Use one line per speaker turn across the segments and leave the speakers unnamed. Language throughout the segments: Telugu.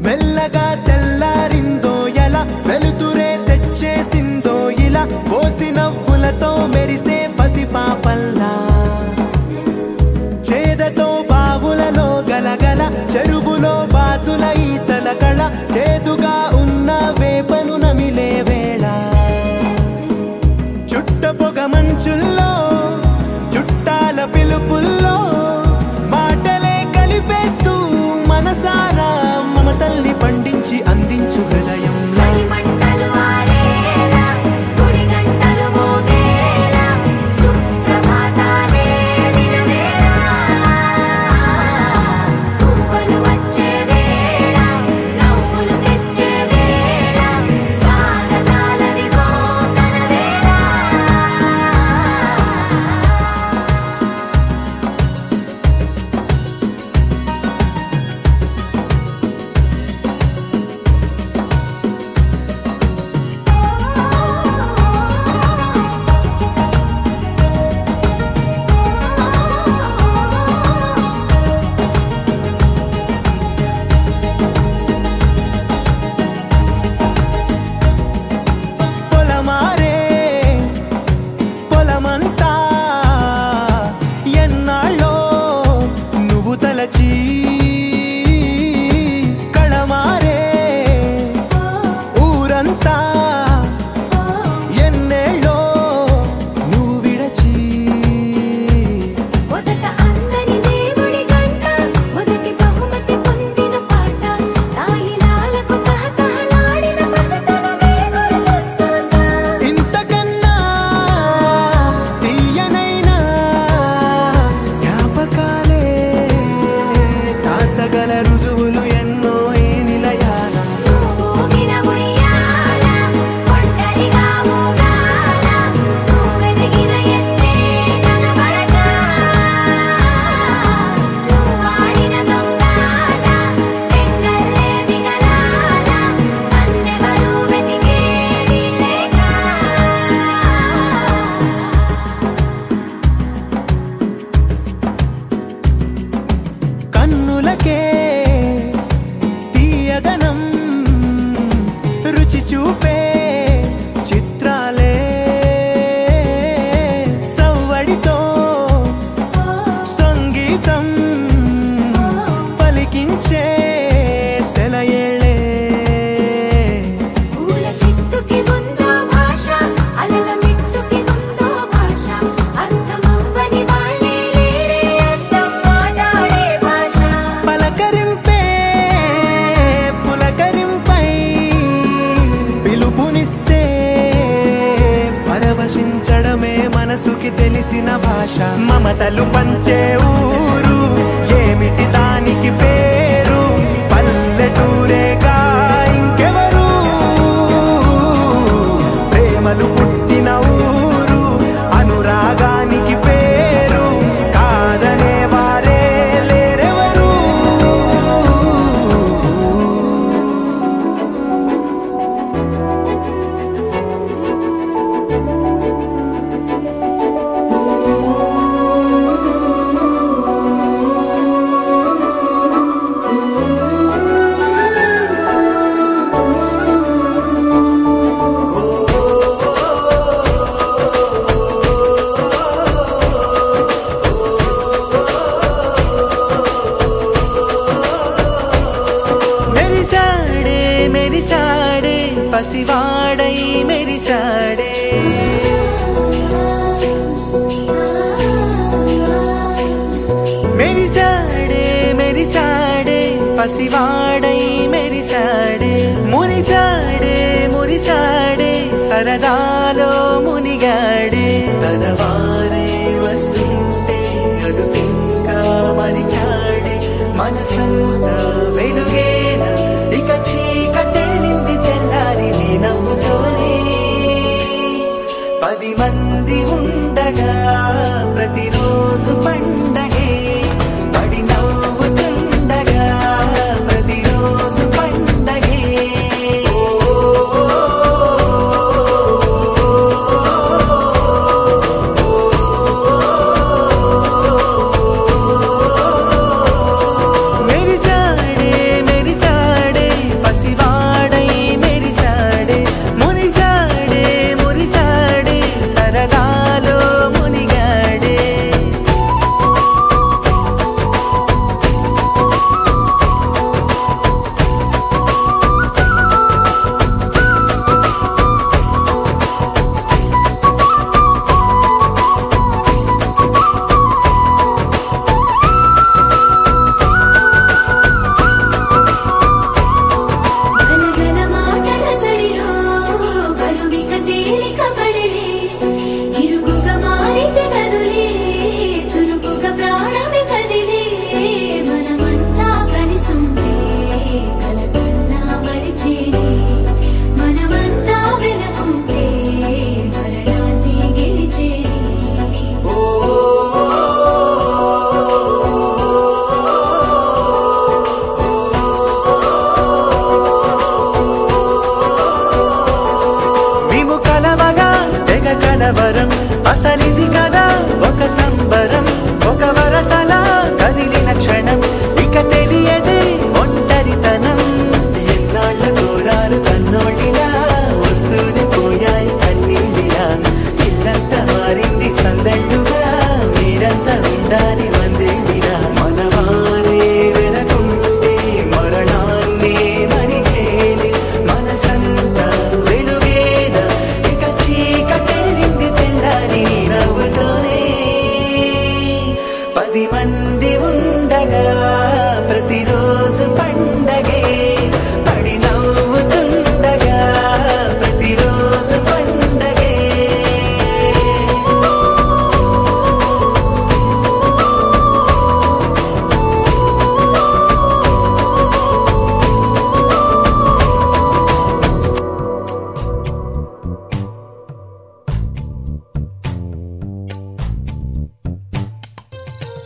మెల్లగా తెల్లారిందో ఎలా వెలుతురే తెచ్చేసిందో ఇలా పోసి నవ్వులతో మెరిసే పసిపాపల్లా చేదతో బావులలో గలగల చెరువులో బాతుల ఈతల కళ చేదుగా ఉన్న వేపను నమిలే వేళ చుట్ట పొగ మంచుల్లో చుట్టాల పిలుపుల్లో మాటలే కలిపేస్తూ మనసారా మమతల్ని పండించి అందించు హృదయం కళమారే ఊరంతా ఎన్నేళ్ళో నువ్వు విడచి
మొదట అందని దేవుడి గంట మొదటి బహుమతి పొందిన పాట తాయిలాలకు తహతహలాడిన పసితనమే గుర్తొస్తుందా
ఇంతకన్నా తీయనైనా జ్ఞాపకాలే తాచగల రుజువులు ఎన్నో ఈ నిలయాల
ఊగిన ఉయ్యాల ఒంటరిగా ఊగాల నువ్వెదిగిన ఎత్తే కనబడక నువ్వాడిన దొంగాట ఎంగల్లే మిగలాల నన్నెవరూ వెతికేది లేక
కన్నులకే తీయదనం రుచి చూపే చిత్రాలే సవ్వడితో సంగీతం పలికించే సెలయేళే
పూల చిట్టుకి ఉందో భాష అలల మిట్టుకి ఉందో భాష అర్థమవ్వని వాళ్ళే లేరే అర్థం మాట్లాడే భాష
పలకరింపే పులకరింపై పిలుపునిస్తే పరవశించడమే మనసుకి తెలిసిన భాష మమతలు పంచే ఊరు ఏమిటి దానికి పేరు పల్లెటూరేగా ఇంకెవరు ప్రేమలు పుట్టిన ఊరు అనురాగానికి పేరు కాదనే వారే లేరెవరు మెరిసాడే మెరిసాడే పసివాడై మెరిసాడే మెరిసాడే మెరిసాడే పసివాడై మెరిసాడే మురిసాడే మురిసాడే సరదాలో మునిగాడే తనవారే వస్తుంటే అదుపింకా మనసంతా వెలుగేన ఇక చీకటెళ్ళింది తెల్లారి నీ నవ్వుతోనే 10 మంది ఉండగా ప్రతిరోజు పండగే పడి నవ్వుతుండగా ప్రతిరోజు పండగే మెరిసాడే మెరిసాడే పసివాడై మెరిసాడే మురిసాడే మురిసాడే సరదాలో మునిగాడే
గలగల మాటల సడిలో బరువిక తేలిక పడలే ఇరుగుగా మారితే కదులే చురుకుగా ప్రాణమి కదిలే మనమంతా కలిసుంటే కలకన్నా మరిచేనే మనమంతా వెనకుంటే మరణాన్ని గెలిచేనే
మేము కలవగా తెగ కలవరం అసలిది కదా ఒక సంబరం ఒక వరసలా కదిలిన క్షణం ఇక తెలియదే ఒంటరితనం ఎన్నాళ్ళ కోరారు కన్నోళ్ళిలా వస్తూనే పోయాయి కన్నీళ్ళిలా ఇల్లంతా మారింది సందళ్ళుగా మీరంతా ఉండాలి వందేళ్ళిలా మనవారే వెనకుంటే మరణాన్నే మరిచేలి మనసంతా వెలుగేన ఇక చీకటెళ్ళింది తెల్లారి నీ నవ్వుతోనే 10 మంది ఉండగా ప్రతిరోజు పండగే పడి నవ్వుతుండగా ప్రతిరోజు పండగే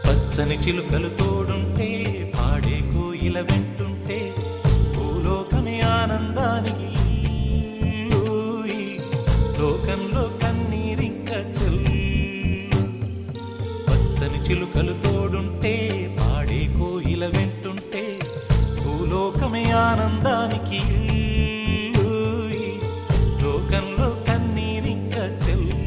పచ్చని చిలుకలు తోడుంటే పాడే కోయిల వెంటుంటే భూలోకమే ఆనందానికి ఊయి, లోకంలో కన్నీరింక చెల్లు పచ్చని చిలుకలు తోడుంటే పాడే కోయిల వెంటుంటే భూలోకమే ఆనందానికి ఊయి, లోకంలో కన్నీరింక చెల్లు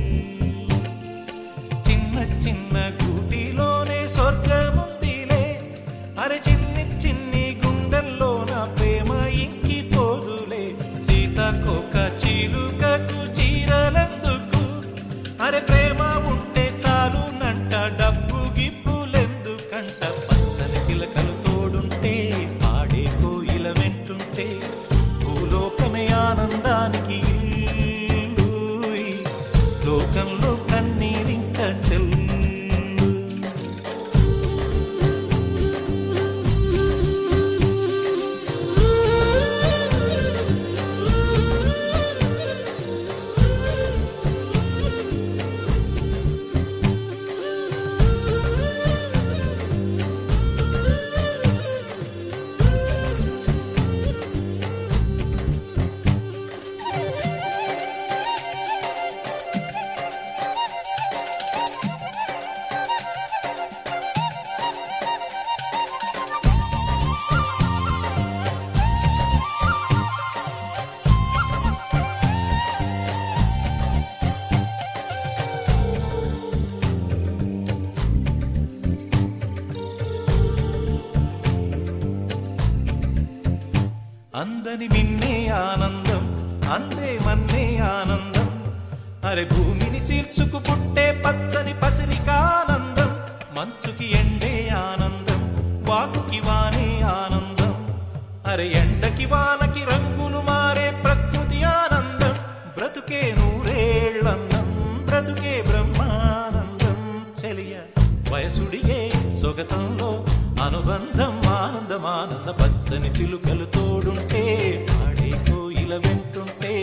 చిన్న చిన్న గూటిలోనే స్వర్గముందిలే అరే చిన్ని చిన్ని గుండెల్లో నా ప్రేమ ఇంకిపోదులే సీతకోక చిలుకకు చీరలెందుకు అరే ప్రేమ ఉంటే చాలునంట డబ్బు గిప్పులెందుకంట పచ్చని చిలకలు తోడుంటే పాడే కోయిల వెంటుంటే భూలోకమే ఆనందానికి ఊయి, లోకంలో కన్నీరింక చెల్లు అందని మిన్నే ఆనందం అందే మన్నే ఆనందం అరే భూమిని చీల్చుకు పుట్టే పచ్చని పసిరికానందం మంచుకి ఎండే ఆనందం వాకుకి వానే ఆనందం అరే ఎండకి వానకి రంగులు మారే ప్రకృతి ఆనందం బ్రతుకే నూరేళ్ళందం బ్రతుకే బ్రహ్మానందం చెలియ వయసుడిగే సొగతంలో అనుబంధం ఆనందమానంద పచ్చని చిలుకలు తోడుంటే ఆడే కోయిల వెంటుంటే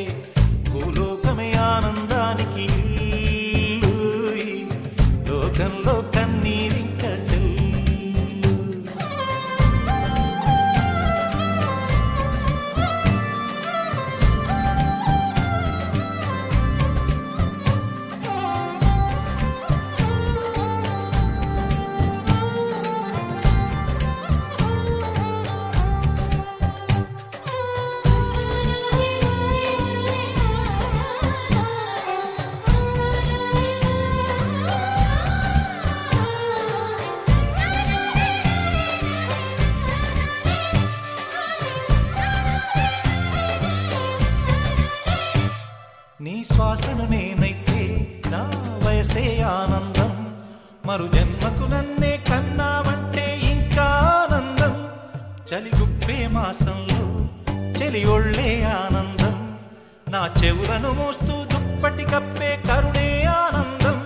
భూలోకమే ఆనందానికి లోకంలో కన్నీరింక చెల్లు. నీ శ్వాసను నేనైతే నా వయసే ఆనందం మరు జన్మకు నన్నే కన్నావంటే ఇంకా ఆనందం చలిగుప్పే మాసంలో చెలి ఒళ్ళే ఆనందం నా చెవులను మోస్తూ దుప్పటి కప్పే కరుణే ఆనందం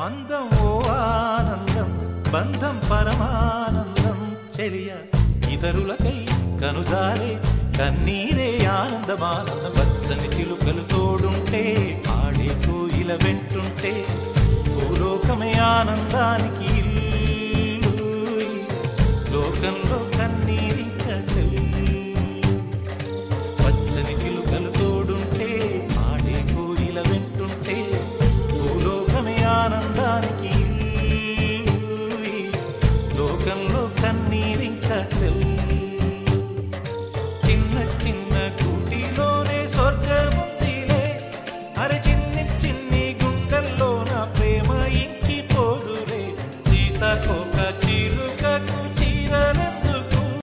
అందం ఓ ఆనందం బంధం పరమానందం చెలియ ఇతరులకై కనుజారే కన్నీరే ఆనందమానంద పచ్చని చిలుకలు తోడుంటే ఆడే కోయిల వెంటుంటే భూలోకమే ఆనందానికి లోకంలో కన్నీరింక చెల్లు. పచ్చని చిలుకలు తోడుంటే ఆడే కోయిల వెంటుంటే భూలోకమే ఆనందానికి లోకంలో కన్నీరింక చెల్లు. చిన్న కూటిలోనే స్వర్గముందిలే అరే చిన్ని చిన్ని గుండెల్లో నా ప్రేమ ఇంకి పోదులే సీతాకోక చీల